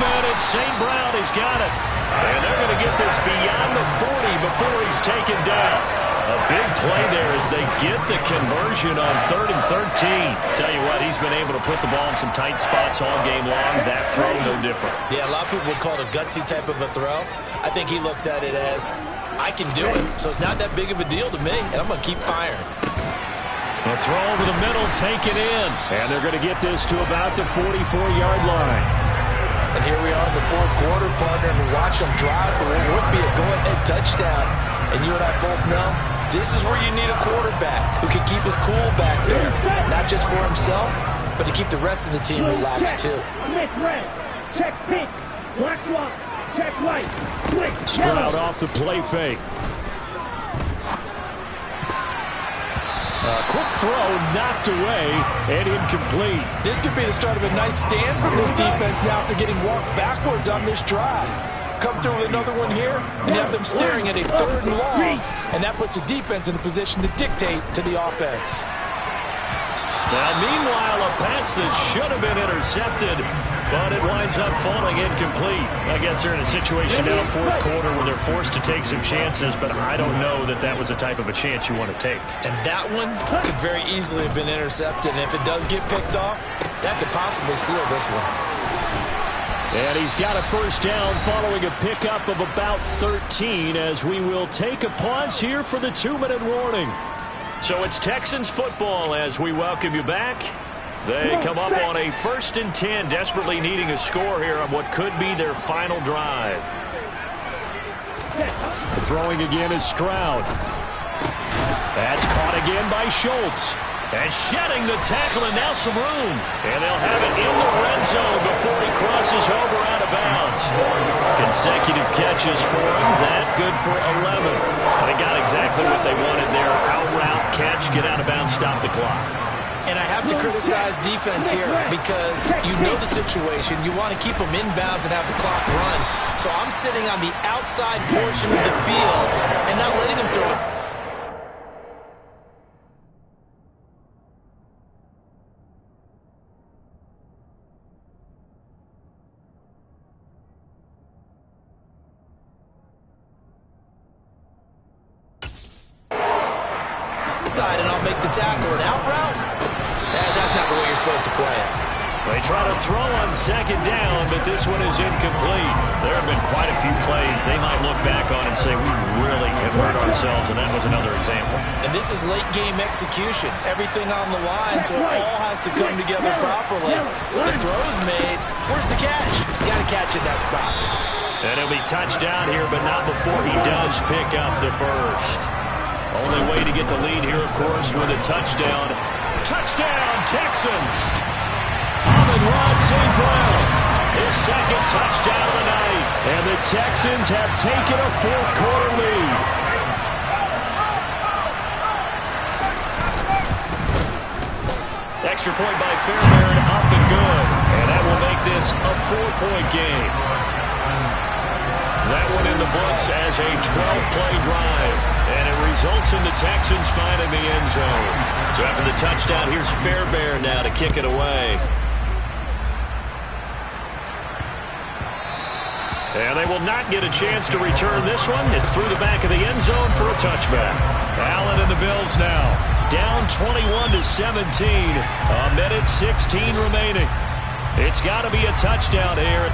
And St. Brown has got it. And they're going to get this beyond the 40 before he's taken down. A big play there as they get the conversion on 3rd and 13. Tell you what, he's been able to put the ball in some tight spots all game long. That throw, no different. Yeah, a lot of people would call it a gutsy type of a throw. I think he looks at it as, I can do it. So it's not that big of a deal to me, and I'm going to keep firing. A throw over the middle, taken in. And they're going to get this to about the 44-yard line. And here we are in the fourth quarter, partner, and watch them drive for what would be a go-ahead touchdown. And you and I both know this is where you need a quarterback who can keep his cool back there. Not just for himself, but to keep the rest of the team relaxed too. Check pink. Black one. Check white. Stroud off the play fake. Quick throw knocked away and incomplete. This could be the start of a nice stand from this defense now after getting walked backwards on this drive. Come through with another one here, and you have them staring at a 3rd and long, and that puts the defense in a position to dictate to the offense. Now, meanwhile, a pass that should have been intercepted, but it winds up falling incomplete. I guess they're in a situation now, 4th quarter, where they're forced to take some chances, but I don't know that that was the type of a chance you want to take. And that one could very easily have been intercepted, and if it does get picked off, that could possibly seal this one. And he's got a 1st down following a pickup of about 13 as we will take a pause here for the 2-minute warning. So it's Texans football as we welcome you back. They come up on a 1st and 10, desperately needing a score here on what could be their final drive. Throwing again is Stroud. That's caught again by Schultz. And shedding the tackle, and now some room. And they'll have it in the red zone before he crosses over out of bounds. Consecutive catches for him. That good for 11. They got exactly what they wanted there. Out route, catch, get out of bounds, stop the clock. And I have to criticize defense here because you know the situation. You want to keep them inbounds and have the clock run. So I'm sitting on the outside portion of the field and not letting them throw it. And I'll make the tackle. An out route? That's not the way you're supposed to play it. They try to throw on 2nd down, but this one is incomplete. There have been quite a few plays they might look back on and say, we really have hurt ourselves, and that was another example. And this is late-game execution. Everything on the line, so it all has to come together properly. The throw's made. Where's the catch? You got to catch in that spot. And it'll be touchdown here, but not before he does pick up the first. Only way to get the lead here, of course, with a touchdown. Touchdown, Texans! Amon-Ra St. Brown, his 2nd touchdown of the night. And the Texans have taken a 4th quarter lead. Extra point by Fairbairn, up and good. And that will make this a 4-point game. That one in the books as a 12-play drive. And it results in the Texans finding the end zone. So after the touchdown, here's Fairbairn now to kick it away. And they will not get a chance to return this one. It's through the back of the end zone for a touchback. Allen and the Bills now down 21-17. A minute 16 remaining. It's got to be a touchdown here.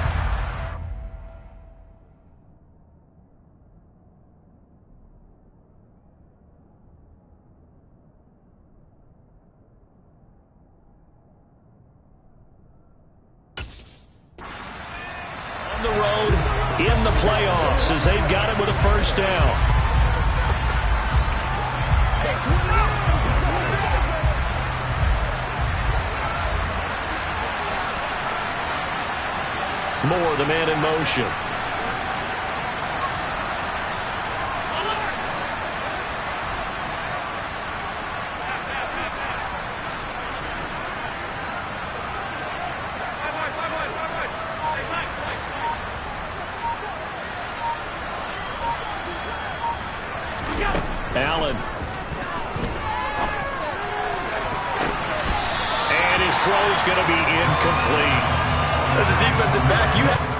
On the road in the playoffs as they've got it with a first down. Moore, the man in motion. Allen. And his throw's going to be incomplete. As a defensive back, you have...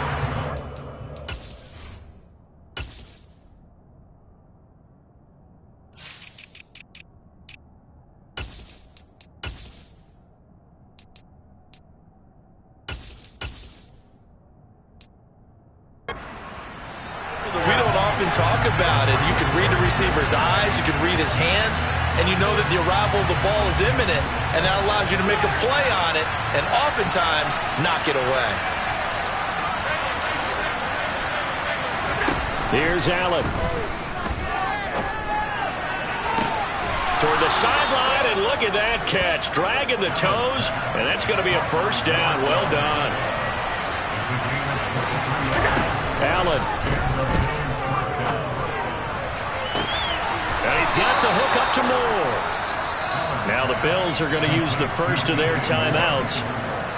talk about it. You can read the receiver's eyes, you can read his hands, and you know that the arrival of the ball is imminent, and that allows you to make a play on it and oftentimes knock it away. Here's Allen. Toward the sideline, and look at that catch. Dragging the toes, and that's going to be a first down. Well done. Allen. And he's got the hook up to Moore. Now the Bills are going to use the first of their timeouts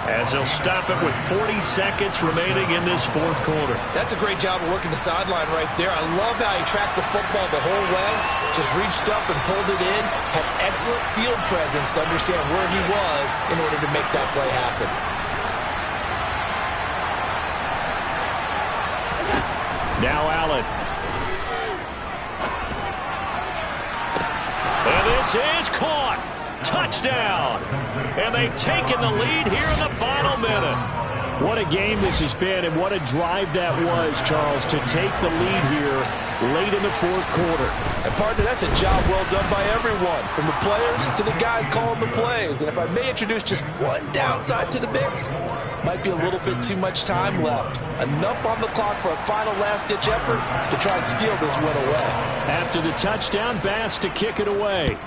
as they'll stop it with 40 seconds remaining in this fourth quarter. That's a great job of working the sideline right there. I love how he tracked the football the whole way, just reached up and pulled it in, had excellent field presence to understand where he was in order to make that play happen. Now Allen. And this is caught. Touchdown. And they've taken the lead here in the final minute. What a game this has been, and what a drive that was, Charles, to take the lead here late in the fourth quarter. And, partner, that's a job well done by everyone, from the players to the guys calling the plays. And if I may introduce just one downside to the mix, might be a little bit too much time left. Enough on the clock for a final last-ditch effort to try and steal this win away. After the touchdown, Bass to kick it away.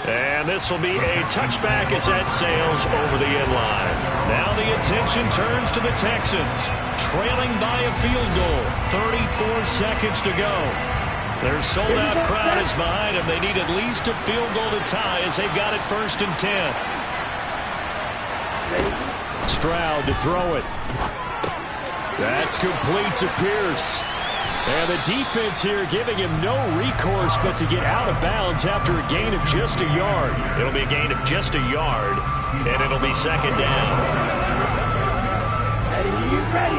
And this will be a touchback as that sails over the end line. Now the attention turns to the Texans, trailing by a field goal. 34 seconds to go. Their sold-out crowd is behind them. They need at least a field goal to tie as they've got it 1st and 10. Stroud to throw it. That's complete to Pierce. And the defense here giving him no recourse but to get out of bounds after a gain of just a yard. It'll be a gain of just a yard, and it'll be 2nd down. Ready.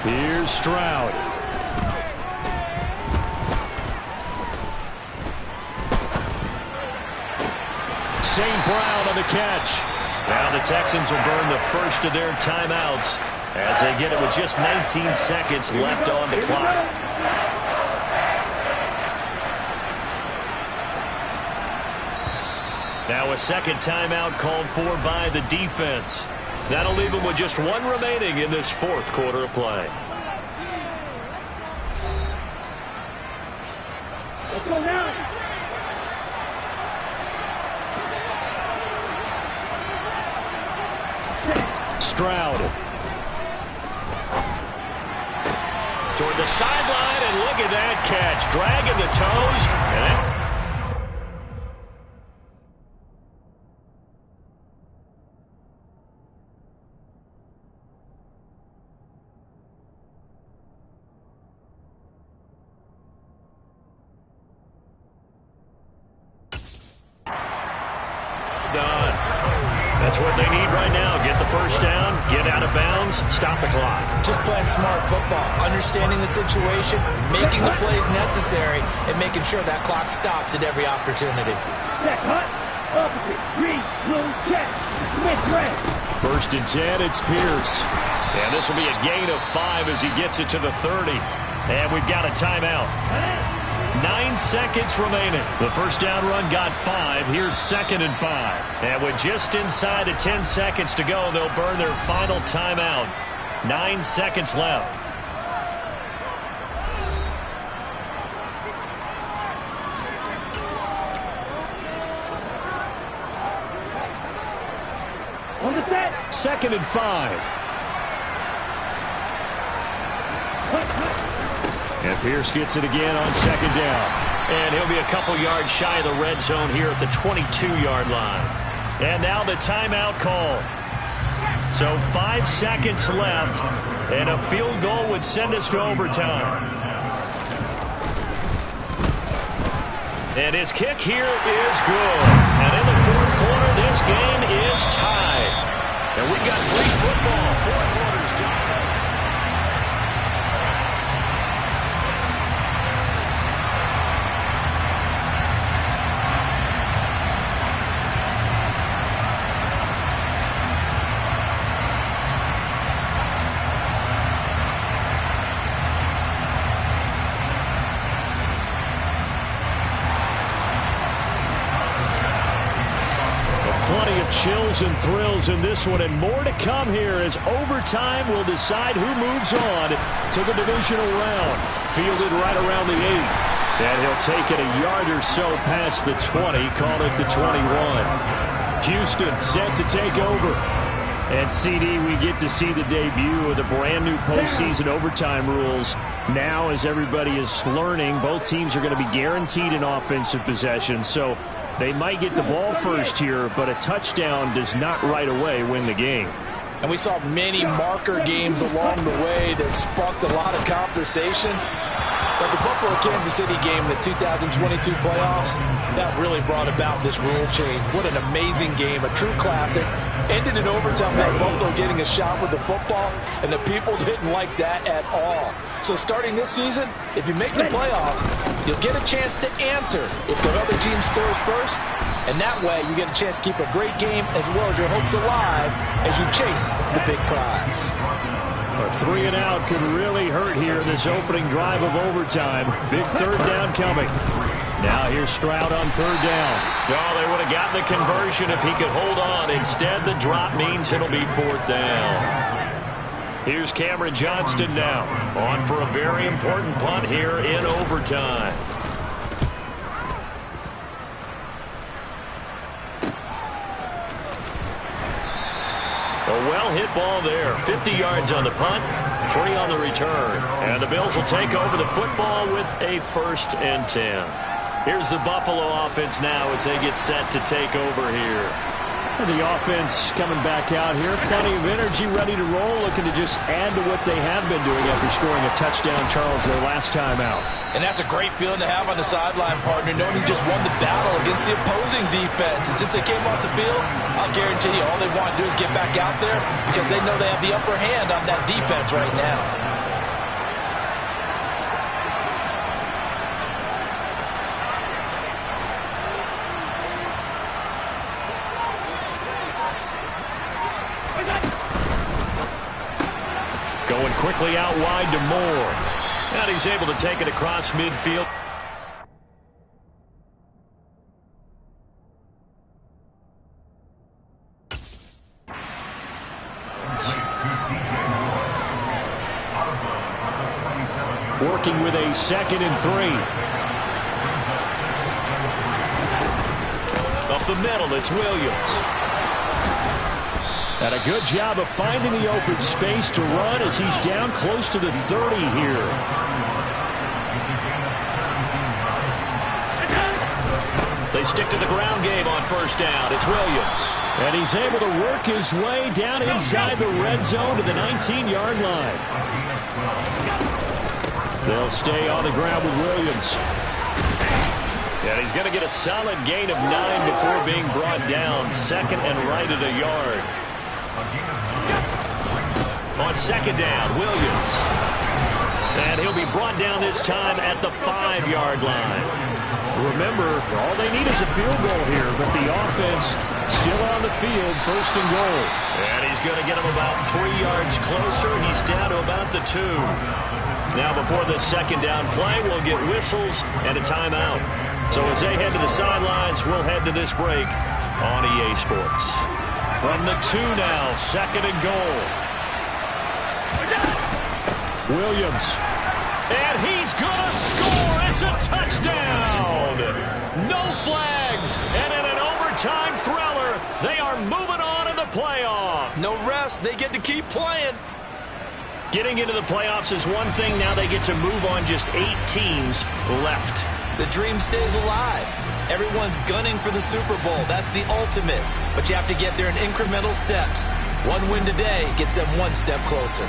Here's Stroud. St. Brown on the catch. Now the Texans will burn the first of their timeouts as they get it with just 19 seconds left on the clock. Now a second timeout called for by the defense. That'll leave them with just one remaining in this fourth quarter of play. Let's go now. Stroud. Toward the sideline, and look at that catch. Dragging the toes. And That's what they need right now. Get the first down, get out of bounds, stop the clock. Just playing smart football, understanding the situation, making the plays necessary, and making sure that clock stops at every opportunity. Check, hut. Opposite. Green, blue, check. Smith, red. 1st and 10, it's Pierce. And this will be a gain of 5 as he gets it to the 30. And we've got a timeout. 9 seconds remaining. The first down run got 5. Here's 2nd and 5. And with just inside of 10 seconds to go, they'll burn their final timeout. 9 seconds left. On the set. 2nd and 5. And Pierce gets it again on 2nd down. And he'll be a couple yards shy of the red zone here at the 22-yard line. And now the timeout call. So 5 seconds left, and a field goal would send us to overtime. And his kick here is good. And in the 4th quarter, this game is tied. And we've got great football. 4 quarters done. Chills and thrills in this one, and more to come here as overtime will decide who moves on to the divisional round. Fielded right around the 8. And he'll take it a yard or so past the 20, call it the 21. Houston set to take over. And CD, we get to see the debut of the brand new postseason overtime rules. Now, as everybody is learning, both teams are going to be guaranteed an offensive possession. So they might get the ball first here, but a touchdown does not right away win the game. And we saw many marker games along the way that sparked a lot of conversation. But the Buffalo-Kansas City game in the 2022 playoffs, that really brought about this rule change. What an amazing game, a true classic. Ended in overtime with Buffalo getting a shot with the football, and the people didn't like that at all. So starting this season, if you make the playoffs, you'll get a chance to answer if the other team scores first. And that way, you get a chance to keep a great game as well as your hopes alive as you chase the big prize. A 3 and out could really hurt here in this opening drive of overtime. Big 3rd down coming. Now here's Stroud on 3rd down. Oh, they would have gotten the conversion if he could hold on. Instead, the drop means it'll be 4th down. Here's Cameron Johnston now, on for a very important punt here in overtime. A well-hit ball there. 50 yards on the punt, 3 on the return. And the Bills will take over the football with a 1st and 10. Here's the Buffalo offense now as they get set to take over here. And the offense coming back out here. Plenty of energy, ready to roll, looking to just add to what they have been doing after scoring a touchdown, Charles, their last time out. And that's a great feeling to have on the sideline, partner, knowing you just won the battle against the opposing defense. And since they came off the field, I'll guarantee you all they want to do is get back out there because they know they have the upper hand on that defense right now. Going quickly out wide to Moore. And he's able to take it across midfield. Working with a 2nd and 3. Up the middle, it's Williams. And a good job of finding the open space to run as he's down close to the 30 here. They stick to the ground game on 1st down. It's Williams. And he's able to work his way down inside the red zone to the 19-yard line. They'll stay on the ground with Williams. And he's going to get a solid gain of 9 before being brought down. Second and right at a yard. On second down, Williams. And he'll be brought down this time at the 5-yard line. Remember, all they need is a field goal here, but the offense still on the field, first and goal. And he's going to get him about 3 yards closer. He's down to about the 2. Now before the second down play, we'll get whistles and a timeout. So as they head to the sidelines, we'll head to this break on EA Sports. From the 2 now, second and goal. Williams. And he's going to score. It's a touchdown. No flags. And in an overtime thriller, they are moving on in the playoff. No rest. They get to keep playing. Getting into the playoffs is one thing. Now they get to move on. Just 8 teams left. The dream stays alive. Everyone's gunning for the Super Bowl. That's the ultimate. But you have to get there in incremental steps. One win today gets them one step closer.